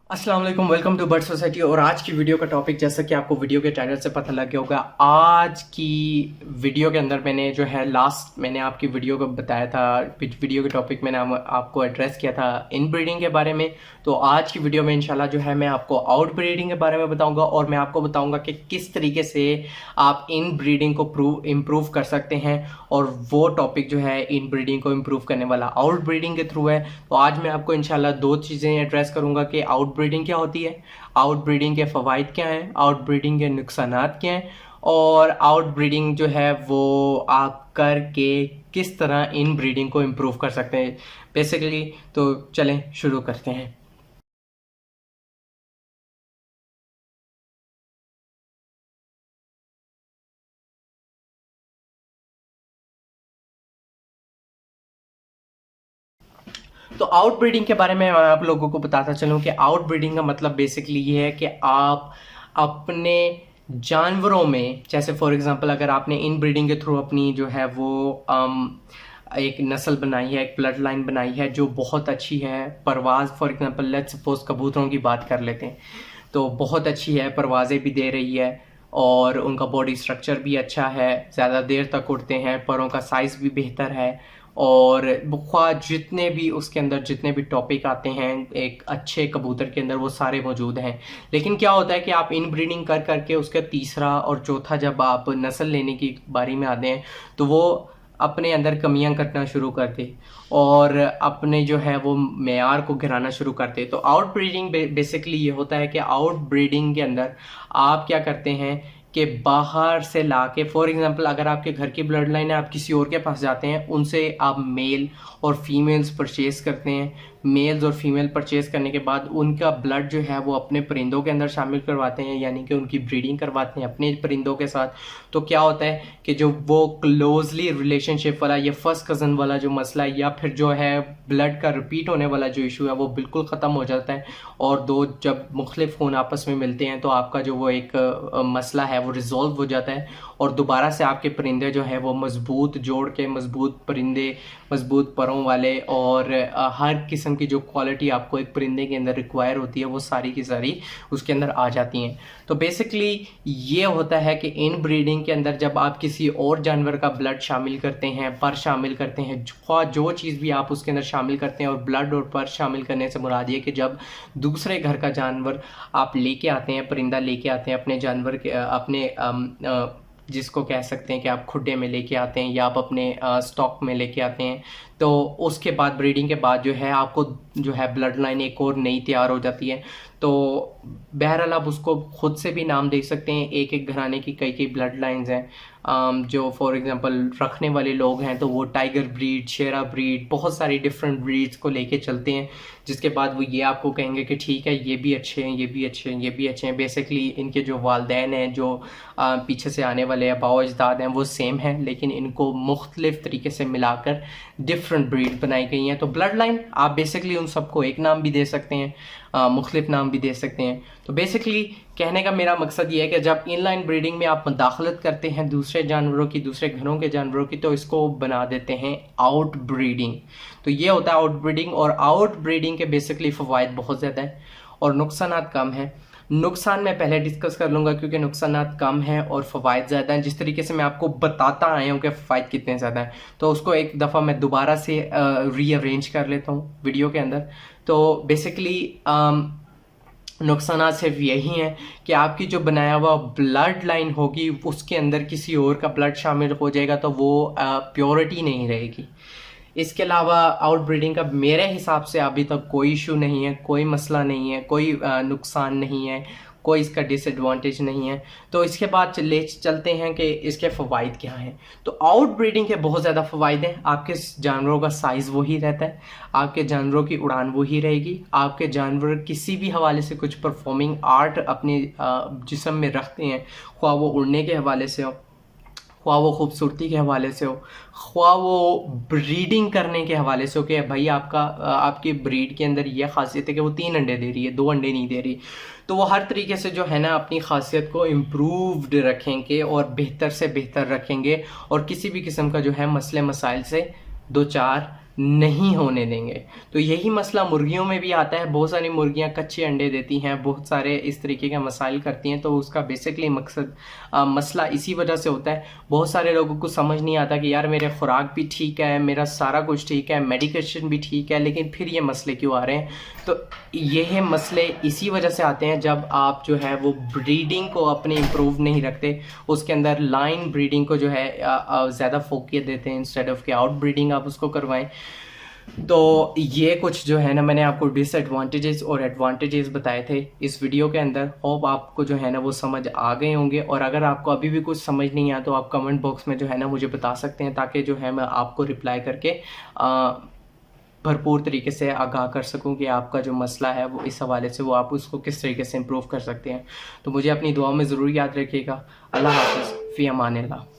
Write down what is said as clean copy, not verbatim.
अस्सलाम वालेकुम, welcome to bird society. और आज की वीडियो का टॉपिक, जैसा कि आपको वीडियो के टाइटल से पता लग गया होगा, आज की वीडियो के अंदर मैंने जो है मैंने आपकी वीडियो को बताया था, वीडियो के टॉपिक मैंने आपको एड्रेस किया था इन ब्रीडिंग के बारे में। तो आज की वीडियो में इंशाल्लाह जो है मैं आपको आउट ब्रीडिंग के बारे में बताऊंगा और मैं आपको बताऊंगा कि किस तरीके से आप इन ब्रीडिंग को इम्प्रूव कर सकते हैं। और वो टॉपिक जो है इन ब्रीडिंग को इम्प्रूव करने वाला आउट ब्रीडिंग के थ्रू है। तो आज मैं आपको इंशाल्लाह दो चीज़ें एड्रेस करूंगा कि आउट ब्रीडिंग क्या होती है, आउट ब्रीडिंग के फ़वाइद क्या हैं, आउट ब्रीडिंग के नुकसानात क्या हैं, और आउट ब्रीडिंग जो है वो आप करके किस तरह इन ब्रीडिंग को इम्प्रूव कर सकते हैं बेसिकली। तो चलें शुरू करते हैं। तो आउट ब्रीडिंग के बारे में मैं आप लोगों को बताता चलूं कि आउट ब्रीडिंग का मतलब बेसिकली ये है कि आप अपने जानवरों में, जैसे फॉर एग्जांपल अगर आपने इन ब्रीडिंग के थ्रू अपनी जो है वो एक नस्ल बनाई है, एक ब्लड लाइन बनाई है जो बहुत अच्छी है, परवाज़ फॉर एग्जांपल लेट्स सपोज कबूतरों की बात कर लेते हैं, तो बहुत अच्छी है, परवाज़ें भी दे रही है और उनका बॉडी स्ट्रक्चर भी अच्छा है, ज़्यादा देर तक उड़ते हैं, परों का साइज़ भी बेहतर है, और बुख्वा जितने भी उसके अंदर जितने भी टॉपिक आते हैं एक अच्छे कबूतर के अंदर वो सारे मौजूद हैं। लेकिन क्या होता है कि आप इन ब्रीडिंग कर करके उसका तीसरा और चौथा जब आप नस्ल लेने की बारी में आते हैं तो वो अपने अंदर कमियां करना शुरू करते और अपने जो है वो मेयार को गिराना शुरू करते। तो आउट ब्रीडिंग बेसिकली ये होता है कि आउट ब्रीडिंग के अंदर आप क्या करते हैं कि बाहर से लाके, फॉर एग्जांपल अगर आपके घर की ब्लड लाइन है, आप किसी और के पास जाते हैं, उनसे आप मेल और फीमेल्स परचेज करते हैं। मेल्स और फीमेल परचेज करने के बाद उनका ब्लड जो है वो अपने परिंदों के अंदर शामिल करवाते हैं, यानी कि उनकी ब्रीडिंग करवाते हैं अपने परिंदों के साथ। तो क्या होता है कि जो वो क्लोजली रिलेशनशिप वाला या फर्स्ट कज़न वाला जो मसला है या फिर जो है ब्लड का रिपीट होने वाला जो इशू है वो बिल्कुल ख़त्म हो जाता है। और दो जब मुख्तलिफ खून आपस में मिलते हैं तो आपका जो वो एक मसला है वो रिजॉल्व हो जाता है और दोबारा से आपके परिंदे जो है वो मजबूत जोड़ के, मजबूत परिंदे, मजबूत परों वाले, और हर किस्म की जो क्वालिटी आपको एक परिंदे के अंदर रिक्वायर होती है वो सारी की सारी उसके अंदर आ जाती हैं। तो बेसिकली ये होता है कि इन ब्रीडिंग के अंदर जब आप किसी और जानवर का ब्लड शामिल करते हैं, पर शामिल करते हैं, जो चीज़ भी आप उसके अंदर शामिल करते हैं, और ब्लड और पर शामिल करने से मुराद ये कि जब दूसरे घर का जानवर आप लेके आते हैं, परिंदा लेके आते हैं अपने जानवर के अपने जिसको कह सकते हैं कि आप खुड्डे में लेके आते हैं या आप अपने स्टॉक में लेके आते हैं, तो उसके बाद ब्रीडिंग के बाद जो है आपको जो है ब्लड लाइन एक और नई तैयार हो जाती है। तो बहरहाल आप उसको खुद से भी नाम दे सकते हैं। एक एक घराने की कई कई ब्लड लाइन्स हैं। जो फॉर एग्जांपल रखने वाले लोग हैं तो वो टाइगर ब्रीड, शेरा ब्रीड, बहुत सारी डिफरेंट ब्रीड्स को लेके चलते हैं, जिसके बाद वो ये आपको कहेंगे कि ठीक है ये भी अच्छे हैं, ये भी अच्छे हैं, ये भी अच्छे हैं। बेसिकली इनके जो वालदैन हैं, जो पीछे से आने वाले अबाव अजदाद हैं, वो सेम हैं, लेकिन इनको मुख्तलिफ तरीके से मिलाकर डिफरेंट ब्रीड बनाई गई हैं। तो ब्लड लाइन आप बेसिकली उन सबको एक नाम भी दे सकते हैं, मुख्तलिफ नाम भी दे सकते हैं। तो बेसिकली कहने का मेरा मकसद ये है कि जब इनलाइन ब्रीडिंग में आप मुदाखलत करते हैं दूसरे जानवरों की, दूसरे घरों के जानवरों की, तो इसको बना देते हैं आउट ब्रीडिंग। तो ये होता है आउट ब्रीडिंग। और आउट ब्रीडिंग के बेसिकली फ़वाइद बहुत ज़्यादा है और नुकसानात कम हैं। नुकसान मैं पहले डिस्कस कर लूँगा क्योंकि नुकसानात कम हैं और फ़वाइद ज़्यादा हैं। जिस तरीके से मैं आपको बताता आया हूँ कि फ़वाइद कितने ज़्यादा हैं, तो उसको एक दफ़ा मैं दोबारा से रीअरेंज कर लेता हूँ वीडियो के अंदर। तो बेसिकली नुकसानात सिर्फ यही हैं कि आपकी जो बनाया हुआ ब्लड लाइन होगी उसके अंदर किसी और का ब्लड शामिल हो जाएगा तो वो प्योरिटी नहीं रहेगी। इसके अलावा आउट ब्रीडिंग का मेरे हिसाब से अभी तक कोई इशू नहीं है, कोई मसला नहीं है, कोई नुकसान नहीं है, कोई इसका डिसएडवांटेज नहीं है। तो इसके बाद ले चलते हैं कि इसके फ़वाइद क्या हैं। तो आउट ब्रीडिंग के बहुत ज़्यादा फ़वाइद हैं। आपके जानवरों का साइज़ वही रहता है, आपके जानवरों की उड़ान वही रहेगी, आपके जानवर किसी भी हवाले से कुछ परफॉर्मिंग आर्ट अपने जिस्म में रखते हैं, ख्वाह वो उड़ने के हवाले से हो, ख्वाह वो खूबसूरती के हवाले से हो, ख्वाह वो ब्रीडिंग करने के हवाले से हो कि भाई आपकी ब्रीड के अंदर यह खासियत है कि वो 3 अंडे दे रही है, 2 अंडे नहीं दे रही। तो वो हर तरीके से जो है ना अपनी खासियत को इम्प्रूव्ड रखेंगे और बेहतर से बेहतर रखेंगे और किसी भी किस्म का जो है मसले मसाइल से दो चार नहीं होने देंगे। तो यही मसला मुर्गियों में भी आता है। बहुत सारी मुर्गियां कच्चे अंडे देती हैं, बहुत सारे इस तरीके के मसाइल करती हैं। तो उसका बेसिकली मसला इसी वजह से होता है। बहुत सारे लोगों को समझ नहीं आता कि यार मेरे खुराक भी ठीक है, मेरा सारा कुछ ठीक है, मेडिकेशन भी ठीक है, लेकिन फिर ये मसले क्यों आ रहे हैं? तो ये मसले इसी वजह से आते हैं जब आप जो है वो ब्रीडिंग को अपने इम्प्रूव नहीं रखते, उसके अंदर लाइन ब्रीडिंग को जो है ज़्यादा फोकस देते हैं इंस्टेड ऑफ कि आउट ब्रीडिंग आप उसको करवाएं। तो ये कुछ जो है ना मैंने आपको डिसएडवांटेजेस और एडवांटेजेस बताए थे इस वीडियो के अंदर। होप आपको जो है ना वो समझ आ गए होंगे, और अगर आपको अभी भी कुछ समझ नहीं आया तो आप कमेंट बॉक्स में जो है ना मुझे बता सकते हैं, ताकि जो है मैं आपको रिप्लाई करके भरपूर तरीके से आगाह कर सकूं कि आपका जो मसला है वो इस हवाले से वो आप उसको किस तरीके से इम्प्रूव कर सकते हैं। तो मुझे अपनी दुआ में ज़रूर याद रखिएगा। अल्लाह हाफ़िज़, फ़ी अमानिल्लाह।